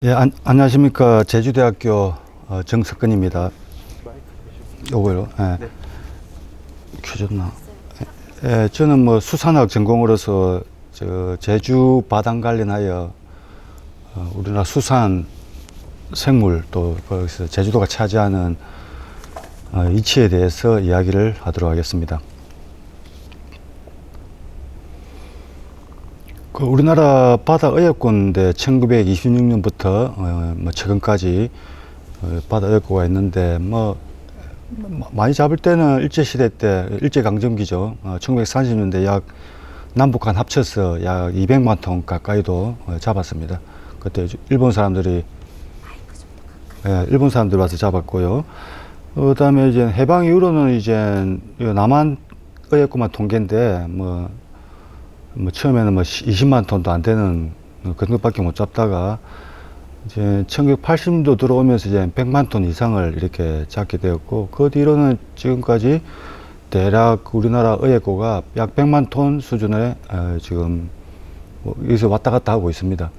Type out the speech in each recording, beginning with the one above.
예, 안녕하십니까. 제주대학교 정석근입니다. 요거요. 예. 네. 켜졌나? 예, 저는 뭐 수산학 전공으로서 제주 바다 관련하여 우리나라 수산 생물 또 거기서 제주도가 차지하는 이치에 대해서 이야기를 하도록 하겠습니다. 우리나라 바다 어획권인데 1926년부터 뭐 최근까지 바다 어획고가 있는데 뭐 많이 잡을 때는 일제시대 때 일제강점기죠. 1930년대 약 남북한 합쳐서 약 200만 톤 가까이도 잡았습니다. 그때 일본 사람들이 와서 잡았고요. 그다음에 이제 해방 이후로는 이제 남한 어획고만 통계인데 뭐 처음에는 뭐 20만 톤도 안 되는 그런 것밖에 못 잡다가 이제 1980년도 들어오면서 이제 100만 톤 이상을 이렇게 잡게 되었고, 그 뒤로는 지금까지 대략 우리나라 어획고가 약 100만 톤 수준에 지금 여기서 왔다 갔다 하고 있습니다.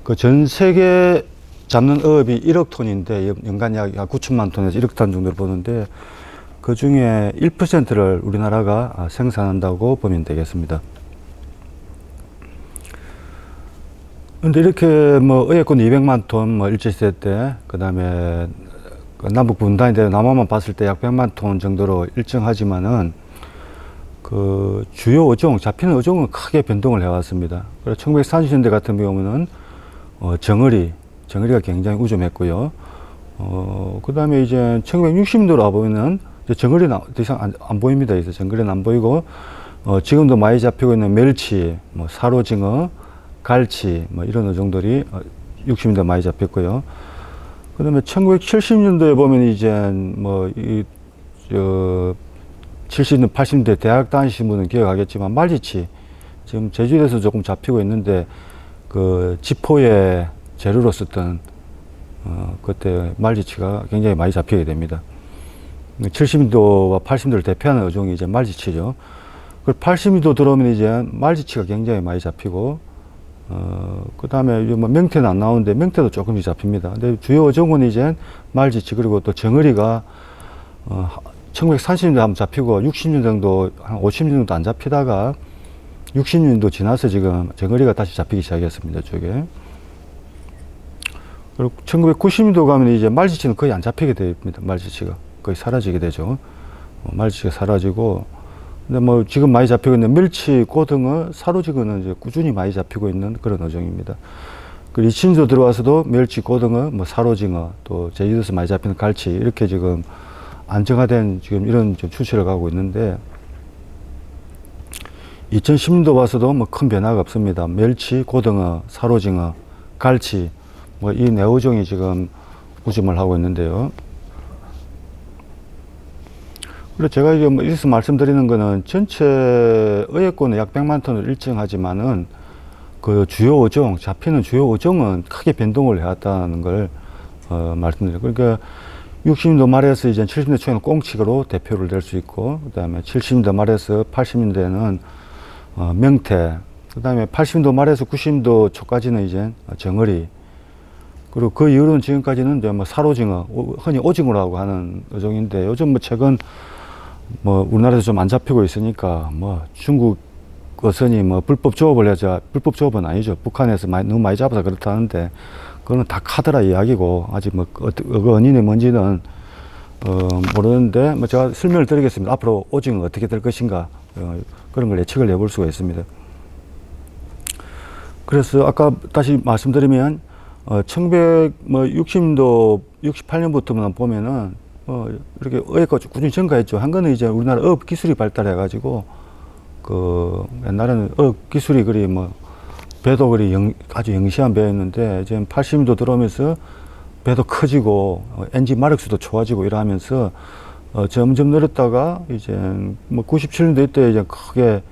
그 전 세계 잡는 어업이 1억 톤인데 연간 약 9천만 톤에서 1억 톤 정도를 보는데, 그 중에 1%를 우리나라가 생산한다고 보면 되겠습니다. 근데 이렇게 뭐 어획권 200만 톤 뭐 일제시대 때, 그 다음에 남북 분단이 되고 남한만 봤을 때 약 100만 톤 정도로 일정하지만은 그 주요 어종, 잡히는 어종은 크게 변동을 해왔습니다. 그래서 1930년대 같은 경우는 정어리가 굉장히 우점했고요. 그 다음에 이제 1960년도로 와보면은 이제 정어리는 더 이상 안 보입니다. 이제 정어리는 안 보이고, 지금도 많이 잡히고 있는 멜치, 뭐 사로징어, 갈치, 뭐 이런 어종들이 60년대 많이 잡혔고요. 그 다음에 1970년도에 보면 이제 뭐 70년대, 80년대 대학 다니신 분은 기억하겠지만 말지치, 지금 제주도에서 조금 잡히고 있는데, 그 지포의 재료로 썼던 그때 말지치가 굉장히 많이 잡히게 됩니다. 70년도와 80년도를 대표하는 어종이 이제 말지치죠. 그 80년도 들어오면 이제 말지치가 굉장히 많이 잡히고, 그 다음에 뭐 명태는 안 나오는데 명태도 조금씩 잡힙니다. 근데 주요 어종은 이제 말지치, 그리고 또 정어리가 1930년대 한번 잡히고 60년 정도, 한 50년 정도 안 잡히다가 60년도 지나서 지금 정어리가 다시 잡히기 시작했습니다. 이쪽에. 그리고 1990년도 가면 이제 말지치는 거의 안 잡히게 됩니다. 말지치가 거의 사라지게 되죠. 말지치가 사라지고, 근데 뭐 지금 많이 잡히고 있는 멸치, 고등어, 사로징어는 이제 꾸준히 많이 잡히고 있는 그런 어종입니다. 그리고 2000년도 들어와서도 멸치, 고등어, 뭐 사로징어, 또 제주도에서 많이 잡히는 갈치, 이렇게 지금 안정화된 지금 이런 추세를 가고 있는데, 2010년도 와서도 뭐 큰 변화가 없습니다. 멸치, 고등어, 사로징어, 갈치, 뭐 이 네 어종이 지금 우점을 하고 있는데요. 그리고 제가 이제 뭐 여기서 말씀드리는 거는 전체 어획권은 약 100만 톤을 일정하지만은 그 주요 어종, 잡히는 주요 어종은 크게 변동을 해왔다는 걸 말씀드려요. 그러니까 60년도 말에서 이제 70년대 초에는 꽁치로 대표를 될 수 있고, 그 다음에 70년대 말에서 80년대는 명태, 그 다음에 80년도 말에서 90년도 초까지는 이제 정어리, 그리고 그 이후로는 지금까지는 이제 뭐 사로징어, 흔히 오징어라고 하는 어종인데, 요즘 뭐 최근 뭐 우리나라에서 좀 안 잡히고 있으니까 뭐 중국 어선이 뭐 불법 조업을 해서, 불법 조업은 아니죠. 북한에서 너무 많이 잡아서 그렇다는데, 그거는 다 카더라 이야기고 아직 뭐 원인이 뭔지는 모르는데, 뭐 제가 설명을 드리겠습니다. 앞으로 오징어 어떻게 될 것인가, 그런 걸 예측을 해볼 수가 있습니다. 그래서 아까 다시 말씀드리면 1960년도 68년부터만 보면은 이렇게 어획가 꾸준히 증가했죠. 한 거는 이제 우리나라 어업 기술이 발달해 가지고, 그 옛날에는 어업 기술이 그리 뭐 배도 그리 아주 영시한 배였는데, 지금 80년도 들어오면서 배도 커지고 엔진 마력수도 좋아지고 이러면서 점점 늘었다가 이제 뭐 97년도 이때 이제 크게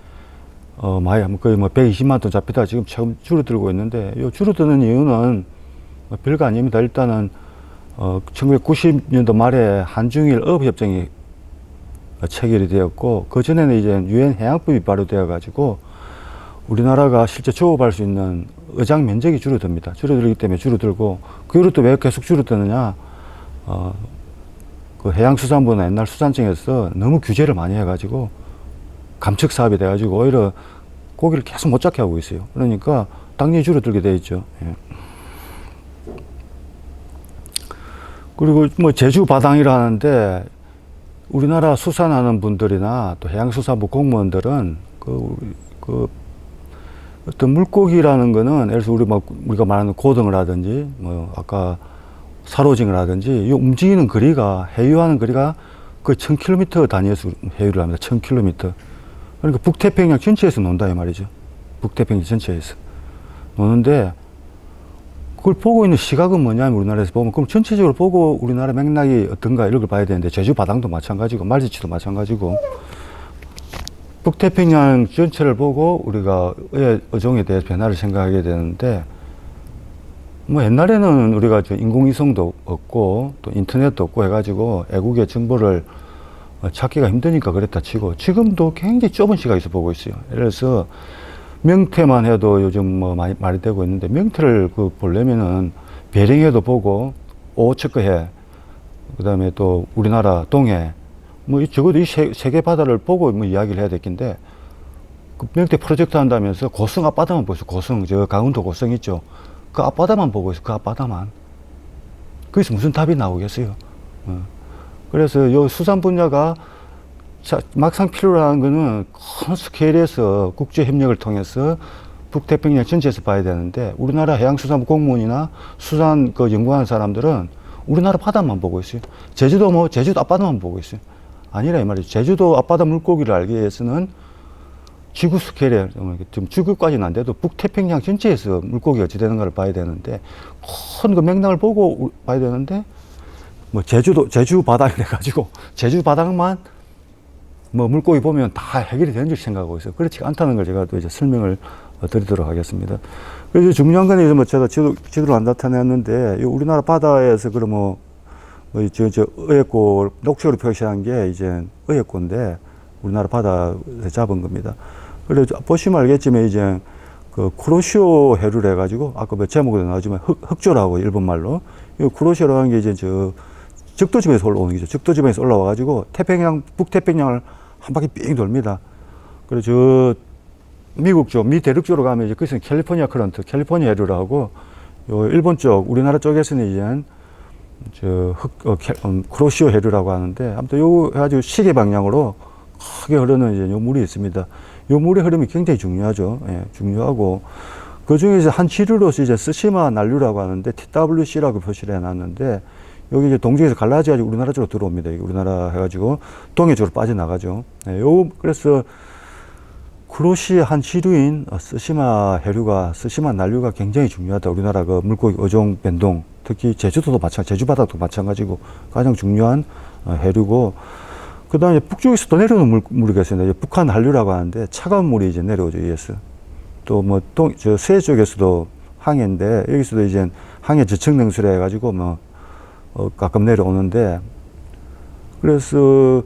많이 거의 뭐 120만 톤 잡히다가 지금 처음 줄어들고 있는데, 이 줄어드는 이유는 별거 아닙니다. 일단은 1990년도 말에 한중일 어업협정이 체결이 되었고, 그 전에는 이제 유엔 해양법이 발효되어 가지고 우리나라가 실제 조업할 수 있는 어장 면적이 줄어듭니다. 줄어들기 때문에 줄어들고, 그 이후로 또 왜 계속 줄어드느냐, 그 해양수산부나 옛날 수산청에서 너무 규제를 많이 해가지고 감축 사업이 돼가지고 오히려 고기를 계속 못 잡게 하고 있어요. 그러니까 당연히 줄어들게 돼 있죠. 예. 그리고 뭐 제주 바당이라 하는데, 우리나라 수산하는 분들이나 또 해양수산부 공무원들은 그 어떤 물고기라는 거는, 예를 들어서 우리가 말하는 고등을 하든지, 뭐 아까 사로징을 하든지, 이 움직이는 거리가, 해유하는 거리가 거의 1000km 단위에서 해유를 합니다. 1000km. 그러니까 북태평양 전체에서 논다 이 말이죠. 북태평양 전체에서 노는데, 그걸 보고 있는 시각은 뭐냐면, 우리나라에서 보면 그럼 전체적으로 보고 우리나라 맥락이 어떤가 이런 걸 봐야 되는데, 제주 바당도 마찬가지고 말지치도 마찬가지고, 북태평양 전체를 보고 우리가 어종에 대해서 변화를 생각하게 되는데, 뭐 옛날에는 우리가 인공위성도 없고 또 인터넷도 없고 해가지고 애국의 정보를 찾기가 힘드니까 그랬다 치고, 지금도 굉장히 좁은 시각에서 보고 있어요. 예를 들어서 명태만 해도 요즘 뭐 많이 말이 되고 있는데, 명태를 보려면은 베링해도 보고, 오호츠크해, 그 다음에 또 우리나라 동해, 뭐 적어도 이 세 개 바다를 보고 뭐 이야기를 해야 될 텐데, 그 명태 프로젝트 한다면서 고성 앞바다만 보세요. 고성, 저 강원도 고성 있죠. 그 앞바다만 보고 있어. 그 앞바다만. 거기서 무슨 답이 나오겠어요. 그래서 요 수산 분야가 막상 필요로 하는 거는 큰 스케일에서 국제협력을 통해서 북태평양 전체에서 봐야 되는데, 우리나라 해양수산부 공무원이나 수산 연구하는 사람들은 우리나라 바다만 보고 있어요. 제주도 앞바다만 보고 있어요. 아니라 이 말이죠. 제주도 앞바다 물고기를 알기 위해서는 지구 스케일에, 좀 지구까지는 안 돼도 북태평양 전체에서 물고기가 어찌 되는가를 봐야 되는데, 큰 그 맥락을 보고 봐야 되는데, 뭐 제주 바닥이 돼가지고 제주 바닥만 뭐 물고기 보면 다 해결이 되는 줄 생각하고 있어요. 그렇지 않다는 걸 제가 또 이제 설명을 드리도록 하겠습니다. 그래서 중요한 건 이제 뭐 제가 지도를 안 나타냈는데, 우리나라 바다에서 그러면 어획고 녹색으로 표시한 게 이제 어획고인데, 우리나라 바다에 잡은 겁니다. 그래서 보시면 알겠지만 이제 그 쿠로시오 해류를 해가지고, 아까 뭐 제목에도 나오지만 흑조라고 일본말로, 이 쿠로시오라는 게 이제 적도지방에서 올라오는 거죠. 적도지방에서 올라와가지고 북태평양을 한 바퀴 삥 돌립니다. 그래서 미국 쪽, 미 대륙 쪽으로 가면 이제 거기서는 캘리포니아 커런트, 캘리포니아 해류라고, 요 일본 쪽, 우리나라 쪽에서는 이제 쿠로시오 해류라고 하는데, 아무튼 요 해가지고 시계 방향으로 크게 흐르는 이제 요 물이 있습니다. 요 물의 흐름이 굉장히 중요하죠. 예, 중요하고, 그 중에 이제 한 지류로서 이제 스시마 난류라고 하는데, TWC라고 표시를 해놨는데, 여기 이제 동쪽에서 갈라져가지고 우리나라 쪽으로 들어옵니다. 우리나라 해가지고 동해 쪽으로 빠져나가죠. 예, 그래서 쿠로시의 한 지류인 스시마 난류가 굉장히 중요하다. 우리나라 그 물고기 어종 변동, 특히 제주도 제주바다도 마찬가지고 가장 중요한 해류고, 그 다음에 북쪽에서 또 내려오는 물이 있습니다. 북한 한류라고 하는데, 차가운 물이 이제 내려오죠, 위에서. 또 뭐 서해 쪽에서도 항해인데, 여기서도 이제 항해 저층 냉수래 해가지고 가끔 내려오는데, 그래서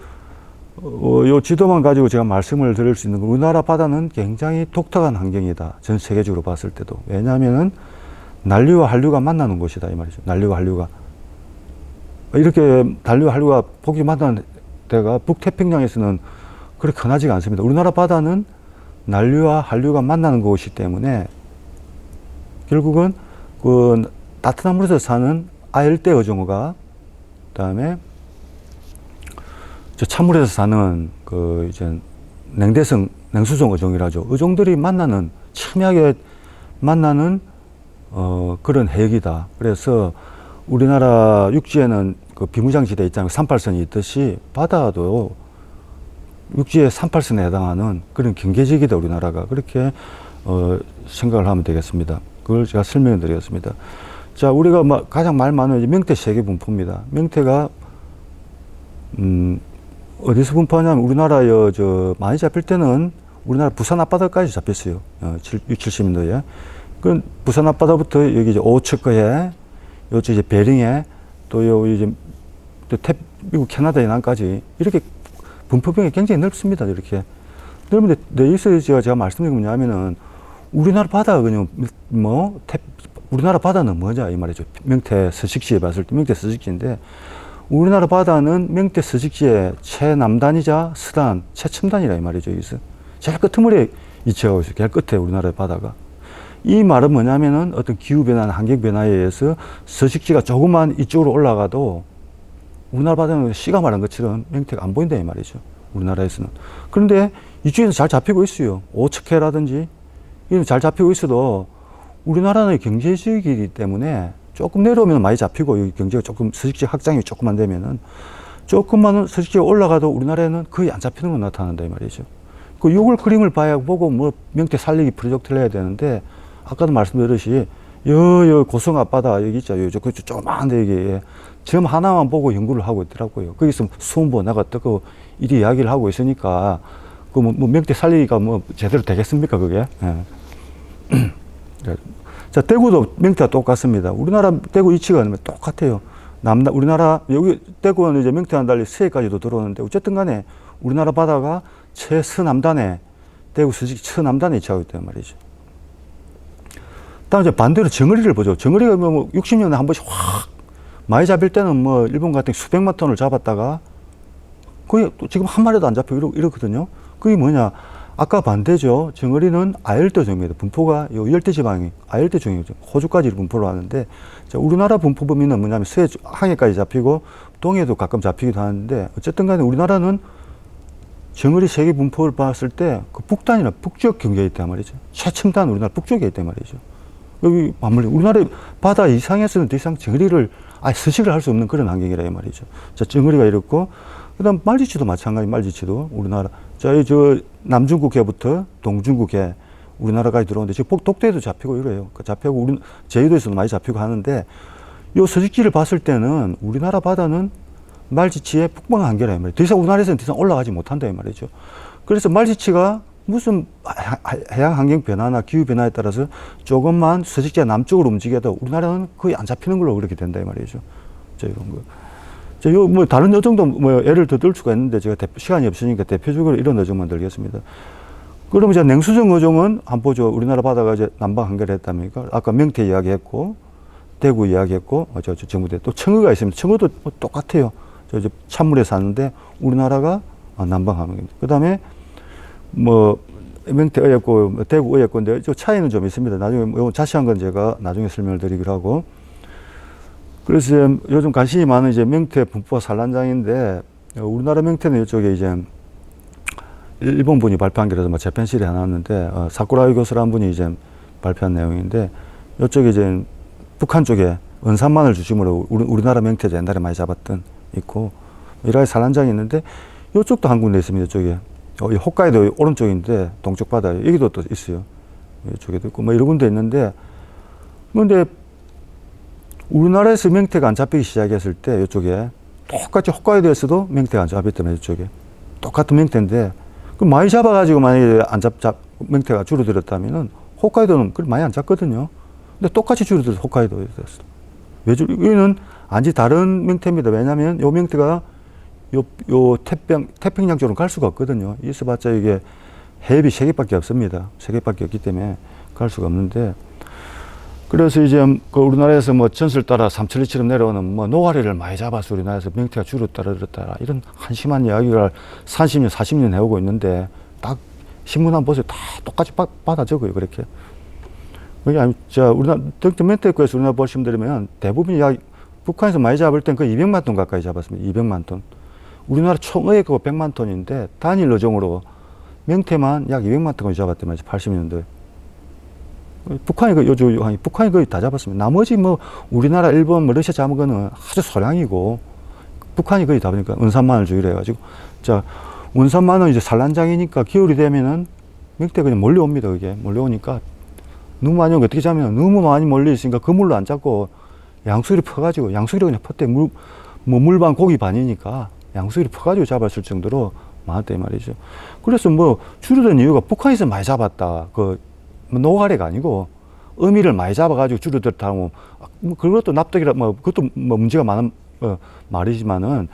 요 지도만 가지고 제가 말씀을 드릴 수 있는 건, 우리나라 바다는 굉장히 독특한 환경이다. 전 세계적으로 봤을 때도. 왜냐하면은 난류와 한류가 만나는 곳이다 이 말이죠. 난류와 한류가 이렇게 난류와 한류가 폭이 만나는 데가 북태평양에서는 그렇게 흔하지가 않습니다. 우리나라 바다는 난류와 한류가 만나는 곳이기 때문에 결국은 그 따뜻한 물에서 사는 아열대 어종어가, 그다음에 저 찬물에서 사는 그 이제 냉수성 어종이라죠. 어종들이 첨예하게 만나는 그런 해역이다. 그래서 우리나라 육지에는 그 비무장지대 있잖아요. 38선이 있듯이 바다도 육지의 38선에 해당하는 그런 경계지역이다. 우리나라가. 그렇게 생각을 하면 되겠습니다. 그걸 제가 설명해 드리겠습니다. 자, 우리가 가장 말 많은 명태 세계 분포입니다. 명태가 어디서 분포하냐면, 우리나라에 많이 잡힐 때는 우리나라 부산 앞바다까지 잡혔어요. 70년도에. 그 부산 앞바다부터 여기 이제 오호츠크해, 요쪽 이제 베링해, 또 이제 미국 캐나다 연안까지 이렇게 분포병이 굉장히 넓습니다. 이렇게 넓은데, 여기서 제가 말씀드린 게 뭐냐면은, 우리나라 바다가 그냥 우리나라 바다는 뭐냐 이 말이죠. 명태 서식지에 봤을 때 명태 서식지인데 우리나라 바다는 명태 서식지의 최남단이자 서단, 최첨단이라 이 말이죠. 여기서 제일 끄트머리에 위치하고 있어요. 제일 끝에 우리나라의 바다가. 이 말은 뭐냐면은 어떤 기후변화나 환경변화에 의해서 서식지가 조금만 이쪽으로 올라가도 우리나라 바다는 씨가 말한 것처럼 명태가 안 보인다 이 말이죠. 우리나라에서는. 그런데 이쪽에서 잘 잡히고 있어요. 오척해라든지 이런 잘 잡히고 있어도 우리나라는 경제지역이기 때문에 조금 내려오면 많이 잡히고 여기 경제가 조금 서식지 확장이 조금만 되면은 조금만 서식지가 올라가도 우리나라에는 거의 안 잡히는 거 나타난다 이 말이죠. 그 요걸 그림을 봐야 보고 뭐 명태 살리기 프로젝트를 해야 되는데 아까도 말씀드렸듯이 여 고성 앞바다 여기 있죠. 요 조그만데 이게 점 하나만 보고 연구를 하고 있더라고요. 거기서 수온보 나가 뜨고 이리 이야기를 하고 있으니까 그 뭐 명태 살리기가 뭐 제대로 되겠습니까 그게? 예. 자, 대구도 명태가 똑같습니다. 우리나라 대구 위치가 똑같아요. 우리나라, 여기 대구는 이제 명태와는 달리 서해까지도 들어오는데, 어쨌든 간에 우리나라 바다가 최서남단에, 대구 서식 서남단에 위치하고 있단 말이죠. 다음 이제 반대로 정어리를 보죠. 정어리가 뭐 60년에 한 번씩 확 많이 잡힐 때는 뭐 일본 같은 수백만 톤을 잡았다가 거의 또 지금 한 마리도 안 잡히고 이러거든요. 그게 뭐냐. 아까 반대죠. 정어리는 아열대종입니다. 분포가 요 열대지방이 아열대종이죠. 호주까지 분포를 하는데, 자, 우리나라 분포 범위는 뭐냐면 서해 항해까지 잡히고 동해도 가끔 잡히기도 하는데, 어쨌든 간에 우리나라는 정어리 세계 분포를 봤을 때 그 북단이나 북쪽 경계에 있단 말이죠. 최첨단 우리나라 북쪽에 있단 말이죠. 여기 맞물리 우리나라 바다 이상에서는 더 이상 정어리를 서식을 할 수 없는 그런 환경이라 이 말이죠. 자, 정어리가 이렇고, 그 다음 말지치도 마찬가지, 말지치도 우리나라 저 남중국해부터 동중국해 우리나라까지 들어오는데 지금 독도에도 잡히고 이래요. 잡히고 우리 제주도에서도 많이 잡히고 하는데 요 서식지를 봤을 때는 우리나라 바다는 말지치의 북방 한계라 이 말이에요. 더 이상 우리나라에서는 더 이상 올라가지 못한다 이 말이죠. 그래서 말지치가 무슨 해양 환경 변화나 기후 변화에 따라서 조금만 서식지가 남쪽으로 움직여도 우리나라는 거의 안 잡히는 걸로 그렇게 된다 이 말이죠. 자, 이런 거. 요, 뭐, 다른 어종도 뭐, 예를 더 들 수가 있는데, 제가 시간이 없으니까 대표적으로 이런 어종만 들겠습니다. 그러면 이제 냉수정 어종은 한번 보죠. 우리나라 바다가 이제 남방 한계를 했답니까? 아까 명태 이야기 했고, 대구 이야기 했고, 정부대 또 청어가 있습니다. 청어도 뭐 똑같아요. 이제 찬물에 사는데, 우리나라가 남방 한계입니다. 그 다음에, 뭐, 명태 어였고, 대구 어였고인데, 저 차이는 좀 있습니다. 나중에, 뭐, 자세한 건 제가 나중에 설명을 드리기로 하고, 그래서 요즘 관심이 많은 이제 명태 분포 산란장인데, 우리나라 명태는 이쪽에 이제 일본 분이 발표한 게라서 뭐 재팬실에 나왔는데, 사쿠라이 교수라는 분이 이제 발표한 내용인데, 이쪽에 이제 북한 쪽에 은산만을 중심으로 우리나라 명태 옛날에 많이 잡았던 있고, 이라의 산란장이 있는데, 이쪽도 한 군데 있습니다. 이쪽에. 홋카이도 오른쪽인데, 동쪽 바다에. 여기도 또 있어요. 이쪽에도 있고, 뭐 이런 군데 있는데, 근데 우리나라에서 명태가 안 잡히기 시작했을 때 이쪽에 똑같이 홋카이도에서도 명태가 안 잡혔다면 이쪽에 똑같은 명태인데 그 많이 잡아가지고 만약에 명태가 줄어들었다면은 홋카이도는 많이 안 잡거든요. 근데 똑같이 줄어들어서 홋카이도에서 여기는 안지 다른 명태입니다. 왜냐하면 요 명태가 요 태평양 쪽으로 갈 수가 없거든요. 있어봤자 이게 해협이 3개밖에 없습니다. 3개밖에 없기 때문에 갈 수가 없는데. 그래서 이제 그 우리나라에서 뭐 전설 따라 삼천리처럼 내려오는 뭐 노가리를 많이 잡아서 우리나라에서 명태가 줄었다 늘었다 이런 한심한 이야기를 30년, 40년 해오고 있는데 딱 신문 한번 보세요. 다 똑같이 받아 적어요. 그렇게. 그게 우리나라 명태국에서 우리나라 보시면 되면 대부분 이야기 북한에서 많이 잡을 땐 거의 200만 톤 가까이 잡았습니다. 200만 톤. 우리나라 총어획 100만 톤인데 단일 어종으로 명태만 약 200만 톤을 잡았단 말이죠. 80년도에. 북한이 북한이 거의 다 잡았습니다. 나머지 뭐 우리나라, 일본, 뭐 러시아 잡은 거는 아주 소량이고 북한이 거의 다 보니까 은산만을 주기로 해가지고 자 은산만은 이제 산란장이니까 겨울이 되면은 명태가 그냥 몰려옵니다. 그게 몰려오니까 너무 많이 오면 어떻게 잡으면 너무 많이 몰려 있으니까 그물로 안 잡고 양수기를 퍼가지고 양수기를 그냥 퍼대 물반 고기 반이니까 양수기를 퍼가지고 잡았을 정도로 많았다 이 말이죠. 그래서 뭐 줄어든 이유가 북한에서 많이 잡았다. 노가리가 아니고 어미를 많이 잡아가지고 줄어들었다고 그것도 납득이라 그것도 문제가 많은 말이지만은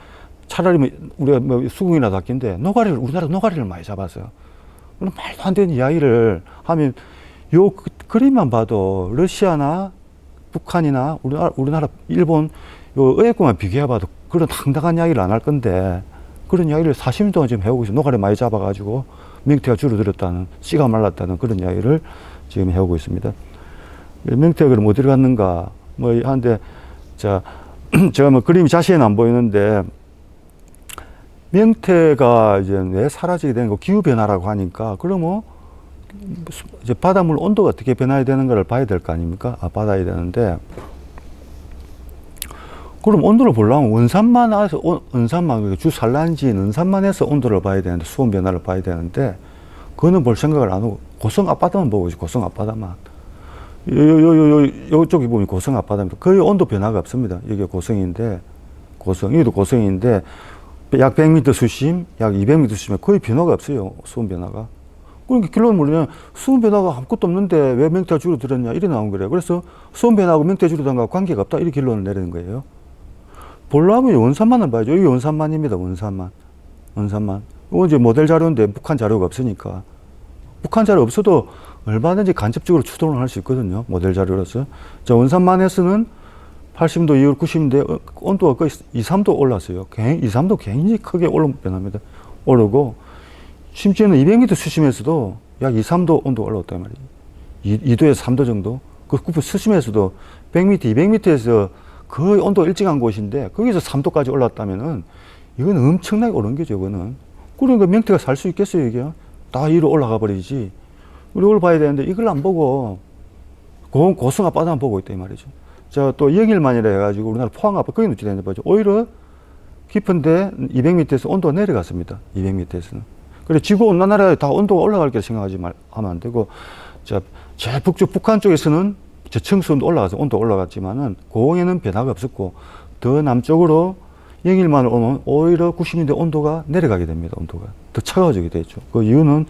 차라리 우리가 수궁이라도 할긴데 우리나라 노가리를 많이 잡았어요. 그럼 말도 안 되는 이야기를 하면 요 그림만 봐도 러시아나 북한이나 우리나라, 일본 요 의회권만 비교해봐도 그런 당당한 이야기를 안 할 건데 그런 이야기를 40년 동안 지금 해오고 있어요. 노가리 많이 잡아가지고 명태가 줄어들었다는, 씨가 말랐다는 그런 이야기를 지금 해오고 있습니다. 명태가 그럼 어디로 갔는가 뭐 하는데, 자, 제가 뭐 그림이 자세히는 안 보이는데 명태가 이제 왜 사라지게 되는 거, 기후변화라고 하니까 그러면 이제 바닷물 온도가 어떻게 변화해야 되는가를 봐야 될 거 아닙니까? 받아야 되는데, 그럼 온도를 보려면 원산만, 주 산란지인 원산만에서 온도를 봐야 되는데, 수온 변화를 봐야 되는데, 그거는 볼 생각을 안 하고, 고성 앞바다만 보고 있지, 고성 앞바다만. 요쪽에 보면 고성 앞바다입니다. 거의 온도 변화가 없습니다. 이게 고성인데, 여기도 고성인데, 약 100m 수심, 약 200m 수심에 거의 변화가 없어요, 수온 변화가. 그러니까 결론은 뭐냐면, 수온 변화가 아무것도 없는데 왜 명태가 줄어들었냐, 이래 나온 거래요. 그래서 수온 변화하고 명태가 줄어든 거하고 관계가 없다, 이렇게 결론을 내리는 거예요. 보려면 원산만을 봐야죠. 여기 원산만입니다, 원산만. 이건 이제 모델 자료인데 북한 자료가 없으니까. 북한 자료 없어도 얼마든지 간접적으로 추론을 할 수 있거든요, 모델 자료로서. 자, 원산만에서는 80도 이후 90대 온도가 거의 2, 3도 올랐어요. 2, 3도 굉장히 크게 변합니다. 오르고, 심지어는 200m 수심에서도 약 2, 3도 온도가 올랐단 말이에요. 2도에서 3도 정도. 그 수심에서도 100m, 200m에서 거의 온도가 일정한 곳인데 거기서 3도까지 올랐다면은 이건 엄청나게 오른 거죠, 이거는. 그러니까 명태가 살 수 있겠어요, 이게? 다 위로 올라가 버리지. 이걸 봐야 되는데 이걸 안 보고 고성 앞바다만 보고 있다, 이 말이죠. 자, 또 영일만이라 해가지고 우리나라 포항 앞바다, 거기 누지 되는데 보죠. 오히려 깊은데 200m에서 온도가 내려갔습니다, 200m에서는. 그래, 지구 온난화라 다 온도가 올라갈 거라 생각하면 안 되고, 자, 제일 북쪽 북한 쪽에서는 저층수온도 올라가서 온도 올라갔지만은 고흥에는 변화가 없었고, 더 남쪽으로 영일만을 오면 오히려 90년대 온도가 내려가게 됩니다. 온도가 더 차가워지게 되죠. 그 이유는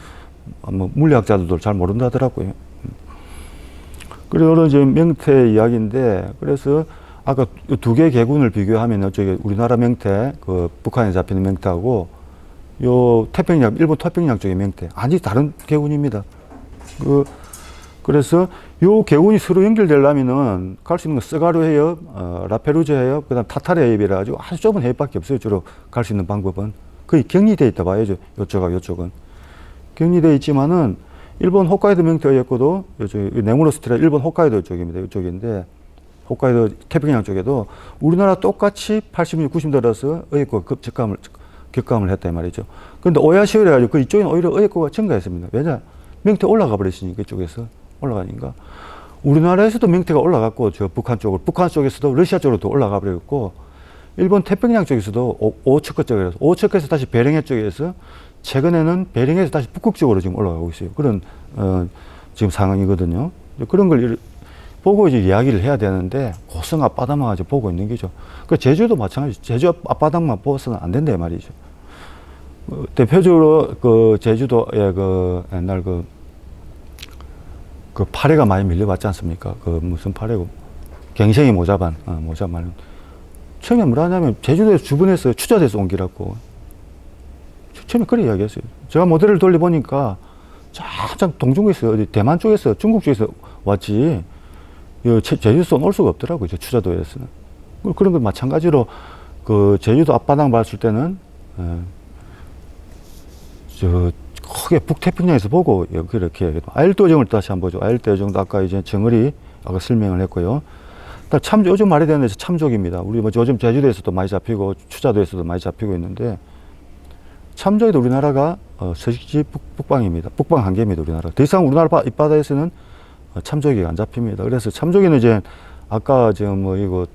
뭐 물리학자들도 잘 모른다더라고요. 그리고 이제 명태 이야기인데, 그래서 아까 두 개의 개군을 비교하면 저기 우리나라 명태, 그 북한에 잡히는 명태하고 요 태평양, 일본 태평양 쪽의 명태, 아주 다른 개군입니다. 그래서 요 개군이 서로 연결되려면은 갈 수 있는 건 스가루 해협, 라페루제 해협, 그 다음 타타르 해협이라 가지고 아주 좁은 해협밖에 없어요. 주로 갈 수 있는 방법은. 거의 격리되어 있다 봐야죠. 요쪽은. 격리되어 있지만은 일본 홋카이도 명태였고도 네무로스티라 일본 홋카이도 쪽입니다. 이쪽인데 홋카이도 태평양 쪽에도 우리나라 똑같이 80년, 90년대라서 의협고 격감을 했다 이 말이죠. 그런데 오야시오라 가지고 그 이쪽에는 오히려 의협고가 증가했습니다. 왜냐? 명태 올라가 버렸으니까 이쪽에서 올라가니까. 우리나라에서도 명태가 올라갔고, 저 북한 쪽에서도 러시아 쪽으로 또 올라가 버렸고, 일본 태평양 쪽에서도 오츠커 쪽에서, 오츠커에서 다시 베링해 쪽에서, 최근에는 베링에서 다시 북극 쪽으로 지금 올라가고 있어요. 그런 지금 상황이거든요. 그런 걸 보고 이제 이야기를 해야 되는데 고성 앞바다만 아직 보고 있는 거죠. 그 제주도 마찬가지. 제주 앞바닥만 보고서는 안 된다 이 말이죠. 대표적으로 그 제주도에 그 옛날 그 파래가 많이 밀려왔지 않습니까? 그 무슨 파래고 갱생이 모자반. 처음에 뭐라 하냐면 제주도에서 주변에서 추자돼서 온 기라고. 처음에 그렇게 이야기했어요. 제가 모델을 돌려보니까 쫙 동중국에서 어디 대만 쪽에서 중국 쪽에서 왔지 제주도에서 올 수가 없더라고요. 추자도에서는. 그런 거 마찬가지로 그 제주도 앞바닥 봤을 때는 크게 북태평양에서 보고 이렇게 아일도 여정을 다시 한번 보죠. 아일도 여정도 아까 이제 정을이 아까 설명을 했고요. 요즘 말이 되는 데서 참족입니다. 우리 뭐 요즘 제주도에서도 많이 잡히고 추자도에서도 많이 잡히고 있는데 참족에도 우리나라가 서식지 북방입니다. 북방 한계입니다. 우리나라. 더 이상 우리나라 입바다에서는 참족이 안 잡힙니다. 그래서 참족에는 이제 아까 지금 뭐 이거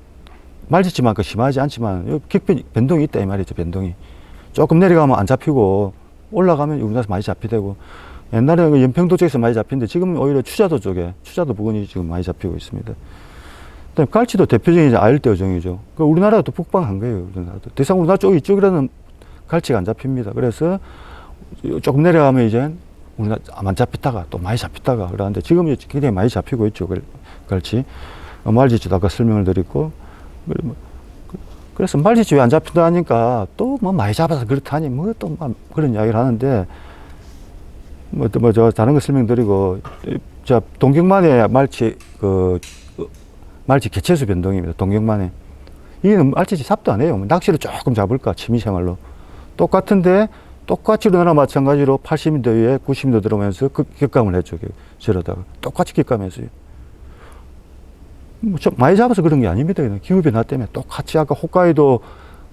말짓지만큼 심하지 않지만 변동이 있다 이 말이죠. 변동이 조금 내려가면 안 잡히고 올라가면 우리나라에서 많이 잡히되고, 옛날에 그 연평도 쪽에서 많이 잡히는데 지금은 오히려 추자도 부근이 지금 많이 잡히고 있습니다. 그다음에 갈치도 대표적인 이제 아일대 어종이죠. 우리나라가 또 북방한 거예요. 우리나라도. 더 이상 우리나라 이쪽이라는 갈치가 안 잡힙니다. 그래서 조금 내려가면 이제 우리나라 안 잡히다가 또 많이 잡히다가 그러는데 지금 굉장히 많이 잡히고 있죠. 갈치. 말짓지도 아까 설명을 드렸고, 그래서 말짓지 왜 안 잡힌다 하니까 또 뭐 많이 잡아서 그렇다니 뭐 또 그런 이야기를 하는데 저 다른 거 설명드리고, 자, 동경만의 말치 개체수 변동입니다. 동경만의. 이게는 말치 잡도 안 해요. 낚시를 조금 잡을까, 취미생활로. 똑같은데, 똑같이 우리나라 마찬가지로 80m 위에 90m 들어오면서 격감을 했죠. 저러다가. 똑같이 격감했어요. 뭐 많이 잡아서 그런 게 아닙니다. 기후변화 때문에 똑같이 아까 홋카이도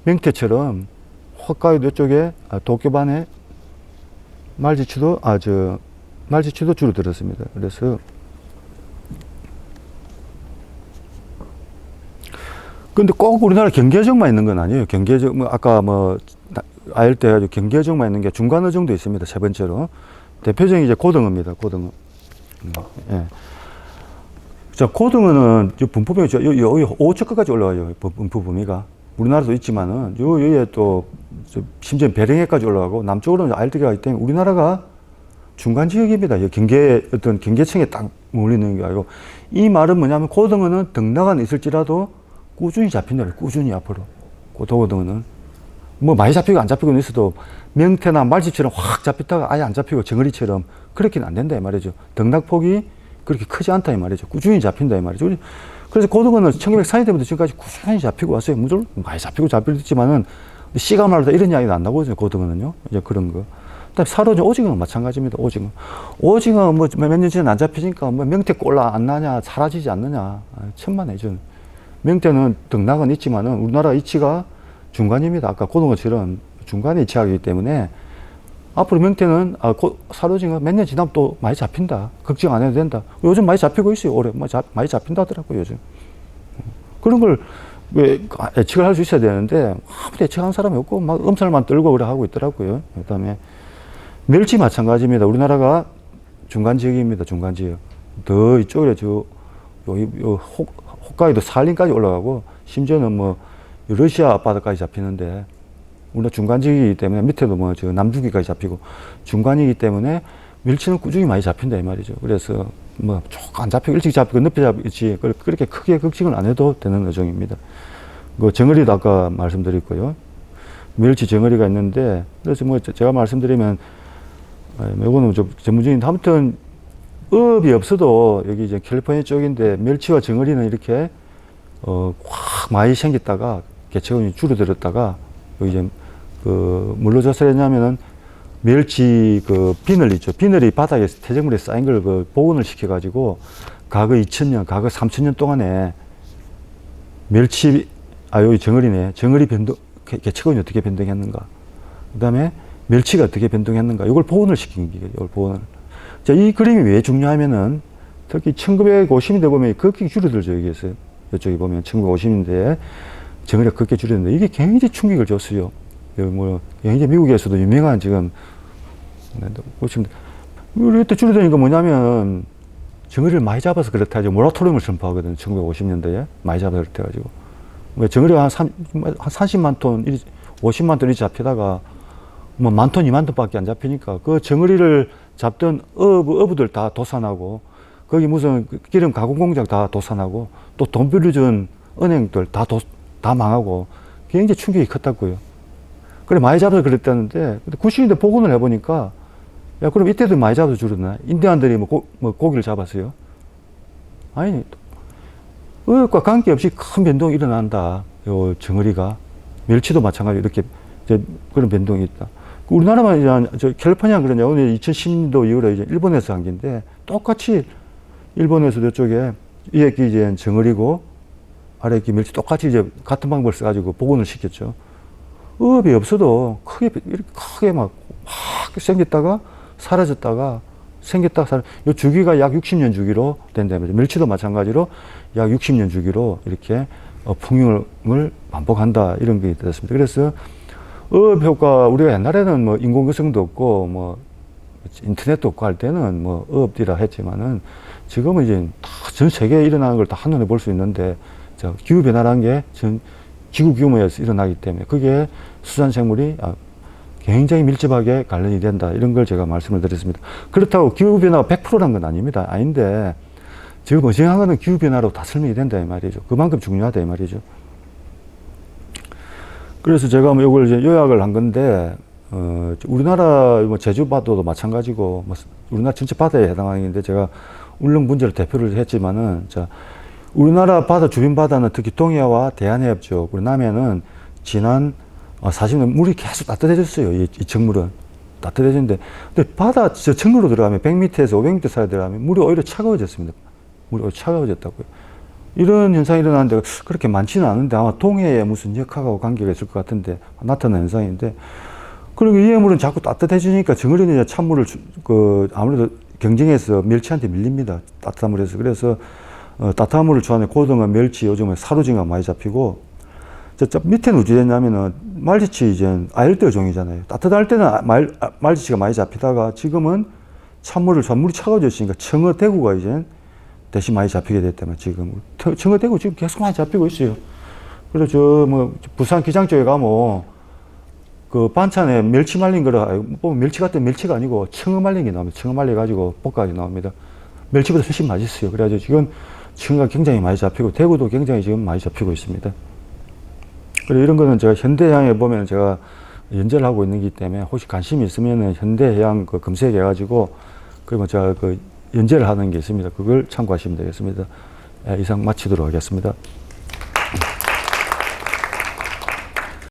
명태처럼 홋카이도 쪽에 도쿄반에 말지추도 줄어들었습니다. 그래서 근데 꼭 우리나라 경계어종만 있는 건 아니에요. 경계어종 아까 아일 때 해가지고 경계어종만 있는 게 중간어종도 있습니다. 세 번째로 대표적인 이제 고등어입니다. 고등어. 예. 자, 고등어는 분포범위 여기 5척까지 올라가요. 분포 범위가 우리나라도 있지만은 여기에 또 심지어 배령해까지 올라가고 남쪽으로는 아일대가 있기 때문에 우리나라가 중간 지역입니다. 어떤 경계층에 딱 몰리는 게 아니고 이 말은 뭐냐면 고등어는 등락은 있을지라도 꾸준히 잡힌다. 꾸준히 앞으로 고등어는 뭐 많이 잡히고 안 잡히고는 있어도 명태나 말지처럼 확 잡혔다가 아예 안 잡히고 정어리처럼 그렇게는 안 된다 이 말이죠. 등락폭이 그렇게 크지 않다 이 말이죠. 꾸준히 잡힌다 이 말이죠. 그래서 고등어는 1940년대부터 지금까지 꾸준히 잡히고 왔어요. 물론 많이 잡히고 잡혔지만은 씨가 말다 이런 이야기도 안 나오거든요. 고등어는요. 이제 그런 거. 그다음에 사로죠. 오징어는 마찬가지입니다. 오징어 뭐 몇 년 전에 안 잡히니까 뭐 명태 꼴라 안 나냐 사라지지 않느냐 천만에죠. 명태는 등락은 있지만은 우리나라 위치가 중간입니다. 아까 고등어처럼 중간에 위치하기 때문에 앞으로 명태는 사로징어 몇 년 지나면 또 많이 잡힌다. 걱정 안 해도 된다. 요즘 많이 잡히고 있어요. 올해 많이 잡힌다 하더라고요. 요즘. 그런 걸 왜 예측을 할 수 있어야 되는데 아무도 예측하는 사람이 없고 막 엄살만 떨고 그래 하고 있더라고요. 그다음에 멸치 마찬가지입니다. 우리나라가 중간 지역입니다. 중간 지역. 더 이쪽에 홋카이도 산림까지 올라가고 심지어는 뭐 러시아 바다까지 잡히는데 우리나라 중간 지역이기 때문에 밑에도 남중기까지 잡히고 중간이기 때문에 멸치는 꾸준히 많이 잡힌다 이 말이죠. 그래서 쭉 안 잡히고 일찍 잡히고 늦게 잡히지 그렇게 크게 걱정을 안 해도 되는 어종입니다. 정어리도 아까 말씀드렸고요. 멸치 정어리가 있는데 그래서 제가 말씀드리면 이거는 좀 전문적인 아무튼 어업이 없어도 여기 이제 캘리포니아 쪽인데 멸치와 정어리는 이렇게 확 많이 생겼다가 개체군이 줄어들었다가 여기 이제 뭘로 조사를 했냐면은 멸치 비늘 있죠. 비늘이 바닥에 퇴적물에 쌓인 걸 복원을 시켜가지고 과거 2000년, 과거 3000년 동안에 여기 정어리네. 정어리 개체군이 어떻게 변동했는가. 그 다음에 멸치가 어떻게 변동했는가. 이걸 복원을 시킨 거예요. 이걸 복원을. 자, 이 그림이 왜 중요하면은 특히 1950년대 보면 극히 줄어들죠. 여기에서. 이쪽에 보면 1950년대에 정어리가 그렇게 줄였는데 이게 굉장히 충격을 줬어요. 굉장히 미국에서도 유명한 지금 보시면 우리 그때 줄어드니까 뭐냐면 정어리를 많이 잡아서 그렇다 하죠. 모라토리움을 선포하거든요. 1950년대에 많이 잡아서 그렇다 가지고 정어리가 한 30만 톤, 50만 톤이 잡히다가 뭐 10,000톤, 2만 톤밖에 안 잡히니까 그 정어리를 잡던 어부들 다 도산하고 거기 무슨 기름 가공 공장 다 도산하고 또 돈 빌려준 은행들 다 망하고 굉장히 충격이 컸다고요. 그래 많이 잡아서 그랬다는데 90년대 복원을 해보니까 야 그럼 이때도 많이 잡아서 줄었나? 인디안들이 고기를 잡았어요? 아니 어업과 관계없이 큰 변동이 일어난다. 요 정어리가 멸치도 마찬가지로 이렇게 이제 그런 변동이 있다. 우리나라만 이제 캘리포니아 그러냐 오늘 2010년도 이후로 이제 일본에서 한 건데 똑같이 일본에서도 이쪽에 위에 이제 정어리고 아래 멸치 똑같이 이제 같은 방법을 써가지고 복원을 시켰죠. 어업이 없어도 크게 막 생겼다가 사라졌다가 생겼다가 요 주기가 약 60년 주기로 된다면 멸치도 마찬가지로 약 60년 주기로 이렇게 풍용을 반복한다 이런 게 되었습니다. 그래서 어업 효과 우리가 옛날에는 인공위성도 없고 인터넷도 없고 할 때는 어업이라 했지만은 지금은 이제 다 전 세계에 일어나는 걸 다 한눈에 볼 수 있는데 기후 변화라는 게 전 지구 규모에서 일어나기 때문에 그게 수산생물이 굉장히 밀접하게 관련이 된다. 이런 걸 제가 말씀을 드렸습니다. 그렇다고 기후변화가 100%란 건 아닙니다. 아닌데 지금 어지간한 거는 기후변화로 다 설명이 된다 이 말이죠. 그만큼 중요하다 이 말이죠. 그래서 제가 이걸 이제 요약을 한 건데 우리나라 제주 바다도 마찬가지고 우리나라 전체 바다에 해당하는 건데 제가 울릉 분지를 대표를 했지만은, 자, 우리나라 바다, 주변 바다는 특히 동해와 대한해협 쪽, 그리고 남해는 지난 40년 물이 계속 따뜻해졌어요. 이 정물은. 따뜻해졌는데, 근데 바다, 저 정글로 들어가면 100m에서 500m 사이 들어가면 물이 오히려 차가워졌습니다. 물이 오히려 차가워졌다고요. 이런 현상이 일어나는데 그렇게 많지는 않은데 아마 동해에 무슨 역학하고 관계가 있을 것 같은데 나타난 현상인데, 그리고 이 해물은 자꾸 따뜻해지니까 정어리는 찬물을 아무래도 경쟁해서 멸치한테 밀립니다. 따뜻한 물에서. 그래서 따뜻한 물을 좋아하는 고등어, 멸치, 요즘에 사루징어 많이 잡히고, 저 밑에는 어찌 됐냐면은 말지치 이제 아열대 종이잖아요. 따뜻할 때는 말지치가 많이 잡히다가 지금은 찬물을 물이 차가워졌으니까 청어, 대구가 이제 대신 많이 잡히게 됐다면 지금 청어, 대구 지금 계속 많이 잡히고 있어요. 그래서 부산 기장 쪽에 가면 그 반찬에 멸치 말린 거라 보면 멸치 같은 멸치가 아니고 청어 말린 게 나옵니다. 청어 말려 가지고 볶아가지고 나옵니다. 멸치보다 훨씬 맛있어요. 그래가지고 지금 청어가 굉장히 많이 잡히고 대구도 굉장히 지금 많이 잡히고 있습니다. 그리고 이런 거는 제가 현대해양에 보면 제가 연재를 하고 있는 거기 때문에 혹시 관심이 있으면은 현대해양 검색해가지고 그리고 제가 연재를 하는 게 있습니다. 그걸 참고하시면 되겠습니다. 이상 마치도록 하겠습니다.